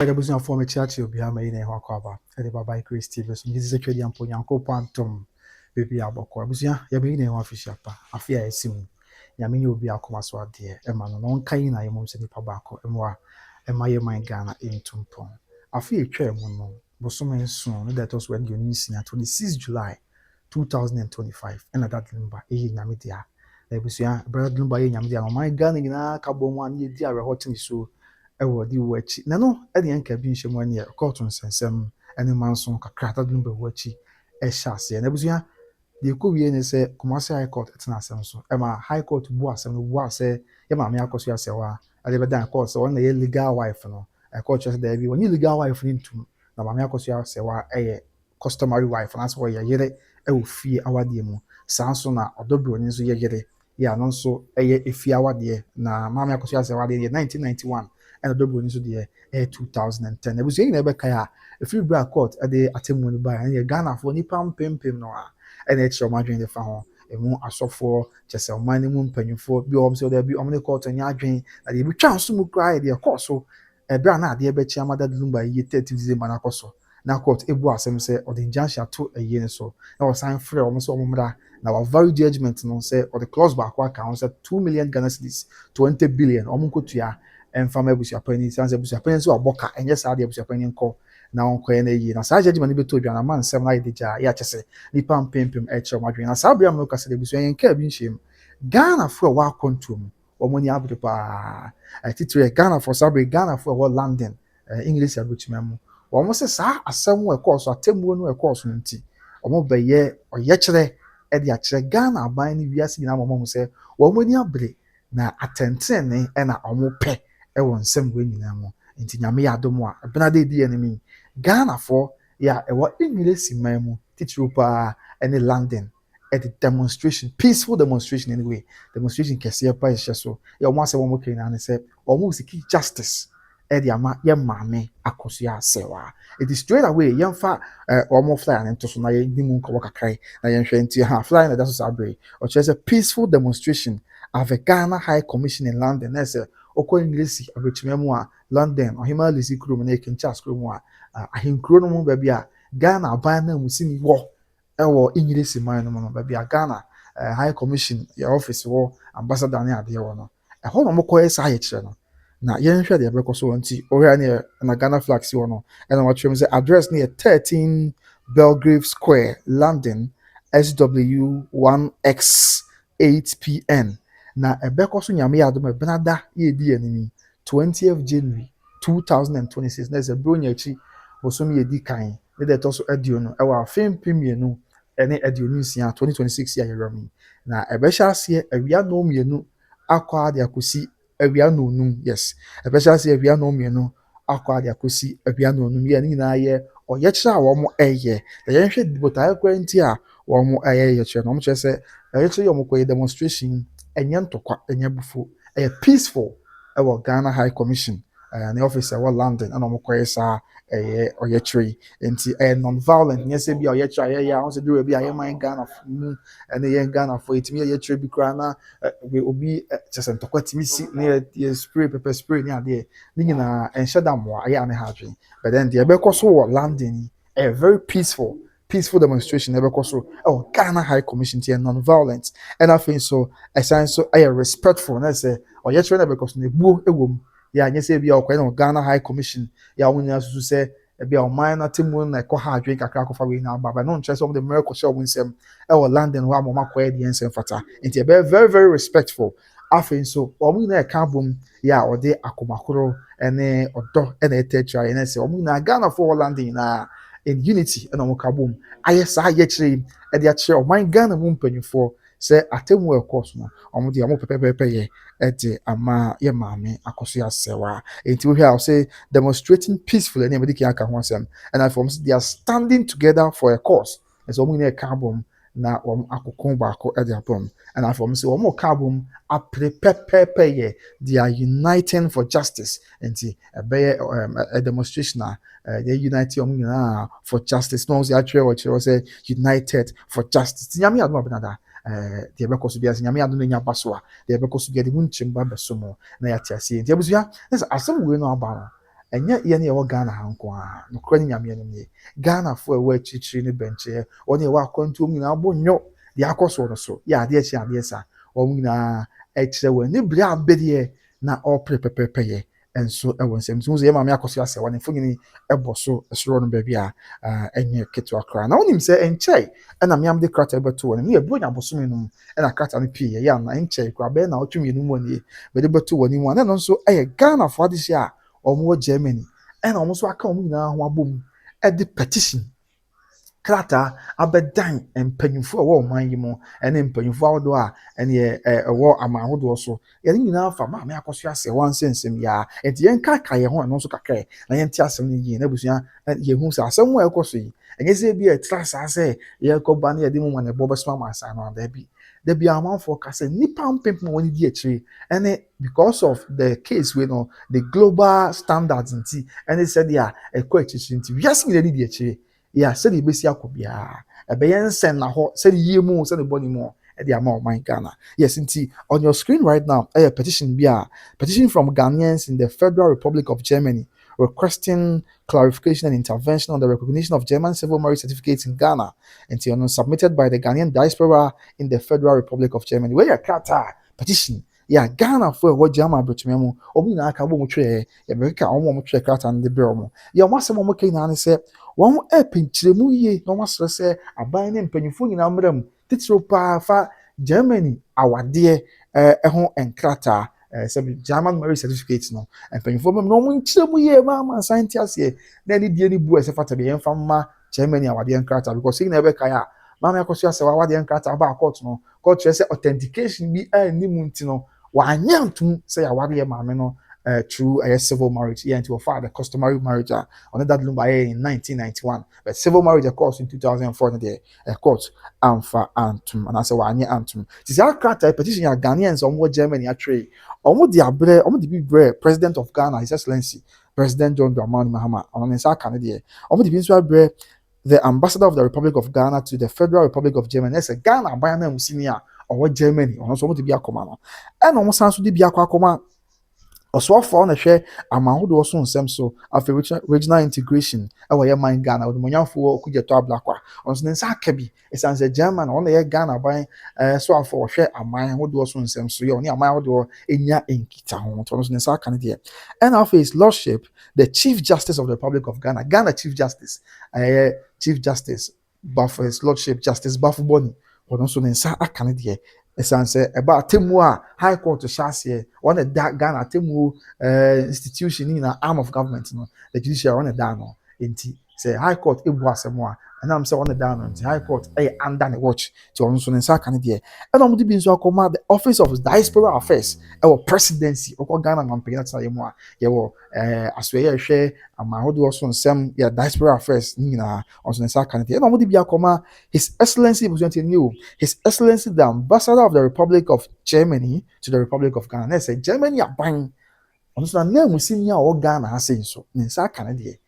Business form a church will be a main and Wakaba, and the Baba Christy, this is a Chadian Ponyanko Pantom, baby Aboko, Busia, Yabin and official, I fear I soon. Yamini will be a Komaswa dear, a man on Kain, I am Monsani Pabako, and more, and my mind Ghana in Tumpon. I fear chair one, but so many soon that was when you need 26 July 2025, and at that number, a Yamidia. There was your brother Lumba Yamidia, my gun in a cabo 1 year, dear, watching so. Ɛwɔ di wo akyi na no ɛde nka bi nhyɛ mu ani court nsensɛm ɛne manso kakra ta dum bɛ wo akyi ɛhyɛ ase na abusua de ko wie ne sɛ Kumasi High Court ɛtena asɛm so ɛma High Court bu asɛm no bu asɛ yɛ maame Akosua Serwaa ɛde bɛdan court sɛ wɔn na yɛ legal wife no court kyerɛ sɛ daabi wɔn legal wife no ntum na maame Akosua Serwaa ɛyɛ customary wife na so wɔyɛ yere ɛwɔ fie awadeɛ mu saa nso na ɔdɔbroni nso yɛ yere yɛ ano nso ɛyɛ efie awadeɛ na maame Akosua Serwaa deɛ 1991 and the double into the year 2010. I was saying never kaya if you brought court at the attempt by and Ghana for Nipam Pim no and it's your margin the phone a more as for just a minimum penny for be also there be omni court and your drain that you chance to cry the course so a brand idea bet your mother lumba ye 30 manacoso. Now court a boss and say or the injunction to a year so now sign free almost now our very judgment no say or the clause back accounts at 2 million Ghana cedis 20 billion omunkutia and family busuapani sans busuapani so aboka enye saa de busuapani nko na onko na yi na saa judgment be to dwana man sem na yedija ya kyese nipa mpempem e kire madwen na saa bia mo kase de busuan nka bi nhyem Ghana for wa control omoni abdo pa titre Ghana for sabre Ghana for wa London English abuchimam wo se saa asem wo course atemmuo no course no nti omo beye oye kire e de a kire Ghana aban ni wiase nyina mo se wo moni abre na atentene e na omo pe ɛwɔ nsɛm wɔ nyinaa mu nti nyame yɛ adom a benade di enemy Ghana for ya ɛwɔ English man mu titiri pa ɛne London at the demonstration peaceful demonstration anyway demonstration kɛseɛ pa ɛhyɛ so yɛ ɔmo asɛ wɔn kɛn na ne sɛ ɔmo seek justice ɛde ama yɛ maame Akosua Serwaa it is straight away yɛmfa ɔmo flyer ne nto so na yɛ di mu nkɔwɔ kakra na yɛnhwɛ nti ha flyer na da so saa bere ɔkyerɛ sɛ peaceful demonstration of a Ghana High Commission in London na sɛ okɔ English abetwememu a London ɔhema lisi krom na ekenchas krom a ahenkro no mu ba bia Ghana aban na musimi wɔ ɛwɔ English man no ba bia Ghana High Commission your office wɔ ambassador ne ade wɔ no ɛhɔ no mokɔ ɛsa yɛ kyerɛ no na yɛnhwɛ de ɛbɛkɔ so nti ɔhwɛ ne na Ghana flag si wɔ no ɛna wɔatwerɛ sɛ address ne 13 Belgrave Square London SW1X 8 PM na ebeko so nyame yadom benada ye di enemy 20th January 2026 na ze bronya chi bosom ye di kan ne de to so adio no e wa fem pemienu ene adio no nsia 2026 ya yerami na ebehya ase awia no mienu akwa de akosi awia no num yes ebehya ase awia no mienu akwa de akosi awia no num ye nyina ye oye kira wo mo eye na ye hwe botae kwanti a wo mo eye ye kira no mo kire se ye kira yo mo koye demonstration enye ntokwa enye bufo peaceful ewo Ghana High Commission the office ewo London and omokoye sa oye tree enti non-violent nye se bia oye tree ya on se do bia ye man Ghana mu ene ye Ghana for itimi ye tree bi kra na we obi chese ntokwa timi si na ye spray pepper spray ni ade ni nyina enhye da mo aye ane ha dwen but then the ebekọ so wo London very peaceful demonstration ebekọ so Ghana High Commission tie non-violent and I think so assign so I respectful na say oye tree na because na egbuo ewom ya nye se bia okwa na Ghana High Commission ya wonya susu se bia o man na temu na ekọ ha adwen kakra akọfa we na baba no nche so the miracle show winsem London wa mo makwa de ensem fata nti very very respectful afin so omu na eka bom ya ode akomakoro ene odo ene etetra ene se omu na Ghana for London na in unity ene omu kabom ayesa ye kire e de a kire o man Ghana mu mpanyufo se atemu e course no omu de omu pepepepe ye ete ama ye maame Akosua Serwaa enti we here say demonstrating peacefully and everybody can ho asem and I from they are standing together for a cause as omu na eka bom na akokon baako e de abom and I from say omu ka bom aprepepepe ye they are uniting for justice enti a demonstration they unite omu na for justice no say actually what say united for justice nyame adom benada the ebeko so bia nyame adom nya baso a the ebeko so bia de munchimba beso mo na ya tiase nti abusua nesa asem we no aba ɛnyɛ yɛn yɛwɔ Ghana ha nko a nokora ne nyame anim nie Ghana fo ɛwɔ akyirikyiri ne bɛnkyɛ wɔn yɛwɔ akwantuo mu nyinaa bɔ nnwo deɛ akɔ soɔ no so yɛ adeɛ kye adeɛ sa wɔn nyinaa ɛkyerɛ wɔn ne bere abɛdeɛ na ɔpere pɛpɛɛpɛ yɛ nso ɛwɔ nsɛm nso yɛ maame Akosua Serwaa ne mfonyini ɛbɔ so ɛsoro no baabi a ɛnyɛ ketewa koraa na wonim sɛ ɛnkyɛe ɛna meam de krataa bɛto wɔn ne yɛburo nya bosome no mu ɛna krataa no pii yɛ ana ɛnkyɛe koraa bɛyɛ na ɔtwe mmienu mu nie bɛde bɛto wɔn mu a na ɛno nso ɛyɛ Ghana fo adehyɛ a wɔn wɔ Germany ɛna wɔn nso aka wɔn nyinaa ho abom ɛde petition krataa abɛdan mpanyinfo a ɛwɔ ɔman yi mu ɛne mpanyinfo ahodoɔ a ɛne ɛwɔ aman ahodoɔ so yɛn nyinaa fa maame Akosua Serwaa nsɛnsɛm yaa nti yɛn kaka yɛn ho ɛno nso kakra na yɛn ti asɛm no yie na busua yɛn hu sɛ asɛm a ɛkɔ so yi ɛnyɛ sɛ bi ɛtra saa sɛ yɛkɔ ba ne yɛde mu ma ne bɔ bɛsoma ma asa no adabi dabi amanfoɔ kasa nipa mpempem a wɔn di akyire ɛne because of the case wey no the global standards nti ɛne sɛdeɛ ɛkɔ akyire nti wiase nyinaa di akyire yeah, said the basic akobia. A bayan send na ho said ye mo said the body more at the amount of Ghana. Yes, indeed. On your screen right now, a petition petition from Ghanaians in the Federal Republic of Germany requesting clarification and intervention on the recognition of German civil marriage certificates in Ghana, and submitted by the Ghanaian diaspora in the Federal Republic of Germany. Where your petition. Yeah, Ghana for what German Britain, Omina Cabo Tre, America, Omo Trekat and the Burmo. Ya Massimo Mokina said, one pinchemu ye no master say a binding penifuni numberum titropa fa Germany our dear ehon and krata German marriage certificates no and penifum no winchemu ye mama scientists ye then it any boo as a fata be from Germany our dear krata because seeing never kaya Mama Akosua Serwaa dear krata about court no court say authentication be a nimuntino wanyam say a warrior mamma no through a civil marriage, yeah, into a father, customary marriage, on that lumba in 1991, but civil marriage, of course, in 2004, a court, Amfa Antum, and as a 1 year Antum. This is our petition, Ghanaians on what Germany are trade, almost the big president of Ghana, His Excellency, President John Dramani Mahama, on the Canada, almost the the ambassador of the Republic of Ghana to the Federal Republic of Germany, that's a Ghana, Bayana Musinia, or what Germany, or also to be a command, and almost sounds to be a command. Also, for na share amount who also nsɛm so after regional integration ɛwɔ yɛ man Ghana wɔde monyafo kugye to ablakwa ɔnso ne nsa aka bi esan sɛ German ɔno yɛ Ghana ban so afɔ hwɛ aman who also nsɛm so yɛ ɔne aman who enya enkita ho ɔnso ne nsa aka ne deɛ and after his lordship the Chief Justice of the Republic of Ghana Chief Justice Chief Justice Bafo his lordship Justice Bafo Boni ɔnso ne nsa aka ne deɛ esan sɛ ɛba temu a High Court hyɛ one a Ghana temu institution in an arm of government no the judiciary one a da no enti sɛ High Court ebu asɛm a ɛnam sɛ one a da no enti High Court under the watch to ɔno nso ne nsa aka ne deɛ ɛna ɔmo de bi nso akɔma the Office of Diaspora Affairs ɛwɔ presidency ɔkɔ Ghana mampanyin atena yɛ mu a yɛwɔ asoɛyɛ ɛhwɛ ama ahodoɔ so nsɛm yɛ diaspora affairs ne nyinaa ɔnso ne nsa aka ne deɛ ɛna ɔmo de bi akɔma His Excellency His Excellency the Ambassador of the Republic of Germany to the Republic of Ghana. That's a Germany aban. On so na musinia o Ghana ha sei so. Ne nsa aka ne de.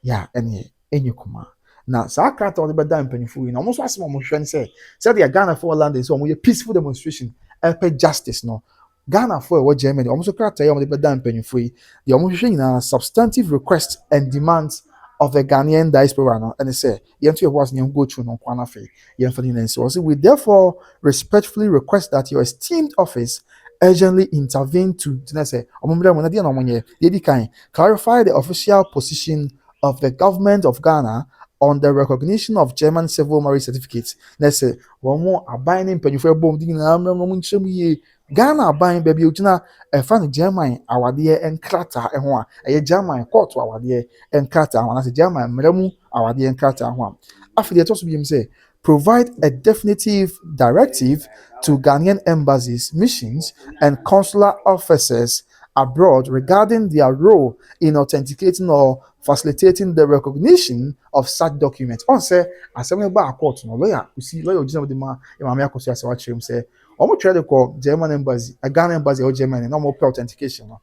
Ya ene enye kuma. Na sa krata o de beda mpanifo yi na omo so asem omo hwe nse. Say the Ghana for land is omo ye peaceful demonstration. Epe justice no. Ghana for Germany omo so krata omo de beda mpanifo yi. The omo hwe nyina substantive requests and demands of the Ghanaian diaspora no and say yentu was nyam go through no kwana fe yenfani nansi also we therefore respectfully request that your esteemed office urgently intervene to say omumre mo na dia no monye dey kan clarify the official position of the government of Ghana on the recognition of German civil marriage certificates. Let's say one more abiding penifo bom di na amram nchemu ye Ghana aban baby ojina fan German awade enkrata ho a German court awade enkrata ho na say German mramu awade enkrata ho a afide to so bi say provide a definitive directive to Ghanaian embassies, missions and consular officers abroad regarding their role in authenticating or facilitating the recognition of such documents. On say asem ba court no lawyer ojina with ma Maame Akosua Serwaa chem say omo try to call German embassy a Ghana embassy or Germany no more authentication no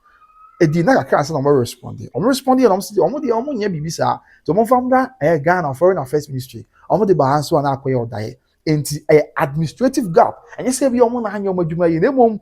e di na kakra say no more respond and omo nya bibisa to omo fam da Ghana Foreign Affairs Ministry omo de ba hanso na akoye odaye enti administrative gap enye say bi omo na hanye omo adwuma yi na mom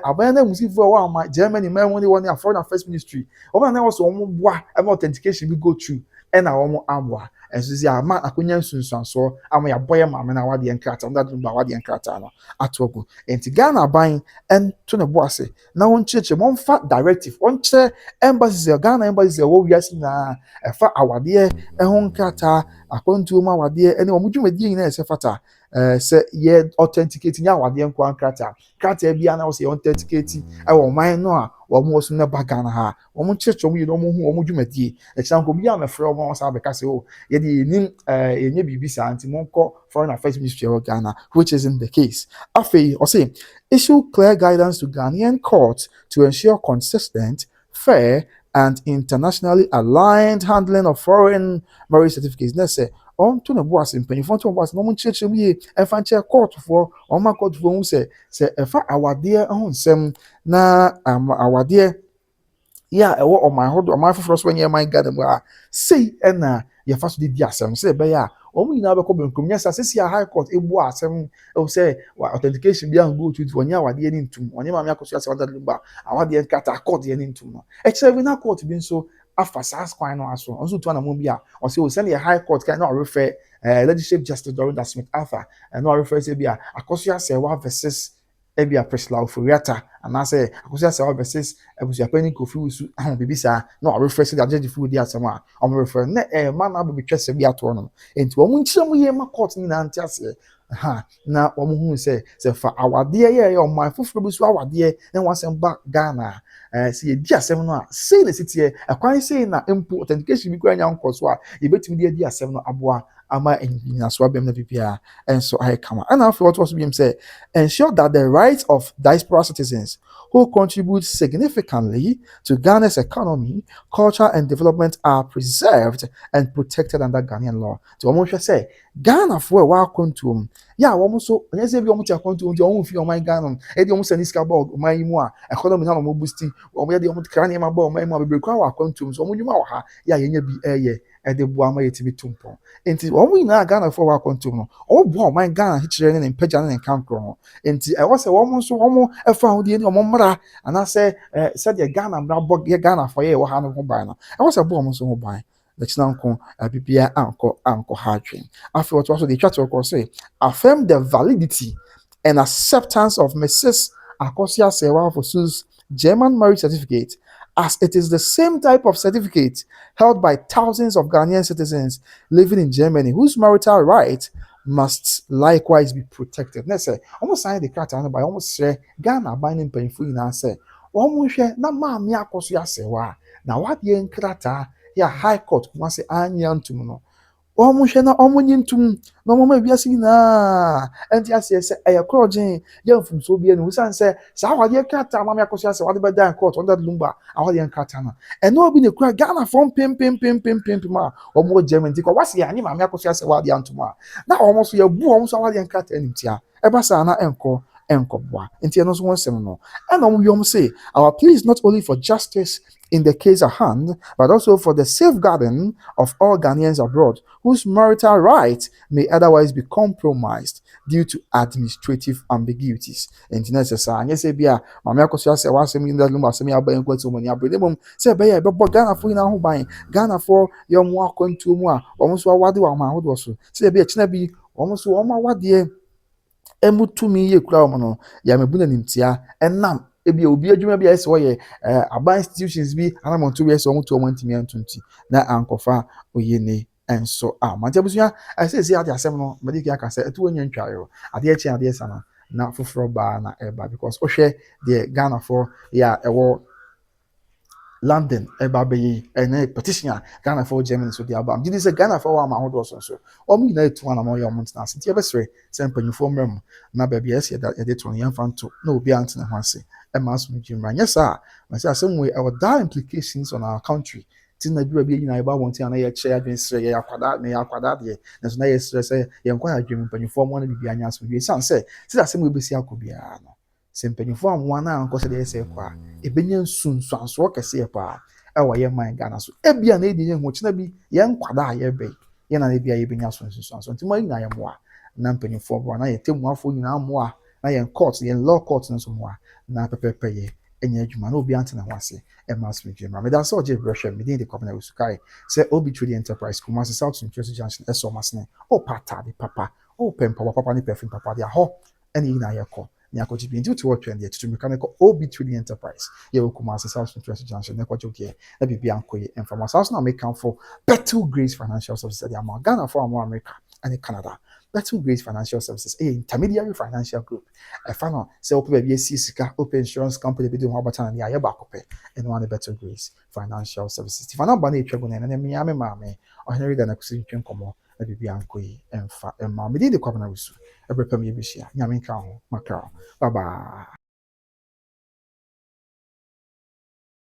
aban na musifo wa ama Germany man woni foreign affairs ministry omo na was omo boa authentication bi go through na omo aboa enso si ama akonya nsunsuanso ama ya boye ma me na wade nkrata onda dumba wade nkrata no atogo enti Ghana ban en to ne boase na won cheche monfa directive on che embassies Ghana embassies wo wiase na efa awade ho nkrata akontu ma awade ene omo dwumadi na ese fata se ye authenticate nya awade nko nkrata krata bia na wo se authenticate wo man no a wo mo so na bagana ha wo mo cheche wo yi no mo hu wo mo dwumadi e chanko bia me frɛ wo sa be ka se o ye di nim enye bibi sa anti monko foreign affairs ministry of Ghana, which isn't the case. Afi or say issue clear guidance to Ghanaian courts to ensure consistent, fair, and internationally aligned handling of foreign marriage certificates. Let's say on to the boss in penny front of us, no one church me and fancy court for on my court for who say if our dear own sem na our dear. Yeah, on my hold on my first when you might get them say and your first did yasem say be ya omu ina be ko benkum nya say see high court ebu asem o say authentication bi an go to onya wade ani ntum onya ma me akoso asem that lumba awade en kata court ye ntum no e chere we na court bi so afa sas kwan no aso onso to na mo bi a o say o send your high court can not refer legislative justice during that Smith Alpha and not refer say bi a Akosua Serwaa versus ebia Preslau Furiata and I say Akosua Serwaa versus Ebusua Penny Kofi Usu bibisa no refer say that judge fu di asema o refer na man na be twese bi ato no enti o mu nkyerem ye ma court ni na ntiase ha na o mu hu say fa awade ye o man foforo bi so awade na wasem ba Ghana see ye di asem no a say na sitie akwan say na impo authentication bi kwa nya nkoso a ye betimi di asem no aboa ama enyinaso abem na bibia enso I kama and after what was being say ensure that the rights of diaspora citizens who contribute significantly to Ghana's economy, culture, and development are preserved and protected under Ghanaian law. So almost say Ghana for a while contum. Yeah, almost so let's say we almost contum the own feel my Ghana. Eddie almost any scabog, my moi, economy no more boosting, or where the almost cranium about my mother be require contum. So when you know ha, yeah, you be a at the Buama to tumpo. Enti we na Ghana for wa kontum no o bo my Ghana hichire ne mpagya ne kankro enti e wose wo mo so wo mo efa ho de ni o mo mra ana se said the Ghana mra bo Ghana for ye wo ha no ho ban no e wose bo mo so ho ban the chinanko bibia anko hadwen after what also the chat record say affirm the validity and acceptance of Mrs. Akosua Serwaa for Sue's German marriage certificate, as it is the same type of certificate held by thousands of Ghanaian citizens living in Germany whose marital rights must likewise be protected. Let's say, almost sign the charter by almost say Ghana binding painful in answer. Almost share na Mammy Akosua Serwaa. Now, what yen krata ya high court Kumasi anyan tumuno. Omo hwe na omo nyintum na omo ma biase na enti ase se krogen ya mfumso bia ne usan se sa wade krata ma me Akosua se wade beda court under lumba awade krata na eno obi ne kura Ghana from pim ma omo Germany ti ko wase ya ni ma me Akosua se wade antuma na omo so ya bu omo so wade krata entia e ba sa na enkoboa enti eno so wonsem no and omo yom say our plea is not only for justice in the case at hand, but also for the safeguarding of all Ghanaians abroad whose marital rights may otherwise be compromised due to administrative ambiguities. And necessary, yes, Bia, Mamma Akosua Serwaa was saying that Lumba Semi Alba and Quetzomani Abredemum, say, Baya, but Ghana for now buying Ghana for your more contumua, almost what do I would also say, Bia Chinabi, almost what dear. Emutumi ye kura omo ya mebuna nimtia enam ebi obi adwuma bi ese woye aba institutions bi anamonto bi ese omo to omo ntimi antunti na ankofa oyene enso mantiabusua ase ade asem no mediki aka se etu onye ntwayo ade echi ade sana na foforo ba na eba because ohwe the Ghana for ya ewo London eba be ene petition Ghana for Germany so the abam did say Ghana for ma hodo so omu na etu na mo yo mo ntena senti ebesre se mpanyufo mmrem na ba bia ese da ede to yan fanto na obi antene ho ase e ma so mjimra nyesa na say asem we our dire implications on our country tin na dura bi nyina eba wonti na ye che adwen sre ye akwada de na so na ye sre se ye nkwa adwen mpanyufo mo na bibia nya so bi san se asem we besi akobia no se mpanyufo amwa na anko se de ese kwa ebenya nsunsuanso kese pa ewa ye man Ghana so ebia na edi ye ho china bi ye nkwada ye be ye na ebia ye benya nsunsuanso ntimo ina ye moa na mpanyinfoɔ boa na yɛ temuafoɔ nyinaa mmoa na yɛn court yɛn law court nso mmoa na pɛpɛɛpɛ yɛ ɛnyɛ adwuma na obi ante ne ho ase ɛma asomdwe mmra meda sɛ ɔgye brɛhwɛ medin de Kwabena Osukae sɛ obi trade enterprise Kumasi South Central Junction ɛsɛ ɔmo asene ɔpɛ atade papa ɔpɛ mpaboa papa ne perfume papa de ahɔ ɛne nyinaa yɛkɔ ne akɔgye bi nti wote wɔ twɛn deɛ tutu mirika no kɔ obi trading enterprise yɛwɔ Kumasi South Central Junction ne kɔgye deɛ na biribi ankɔ yɛ mfama saa so na mekamfo Better Grace Financial Services de ama Ghana for amo America ɛne Canada Better Grace Financial Services intermediary financial group ɛfa no sɛ wopɛ baabi asi sika wopɛ insurance company bi de ho abata ne ayɛ baako pɛ ɛno ane Better Grace Financial Services tifa na ba na etwa gu na ne me ame maame ɔhene reda na kusi ntwe nkɔmɔ na biribi ankɔ yi ɛmfa ɛma me de Kwabena Osu ɛbrɛ pam yɛ bɛhyia nyame nka ho makra bye bye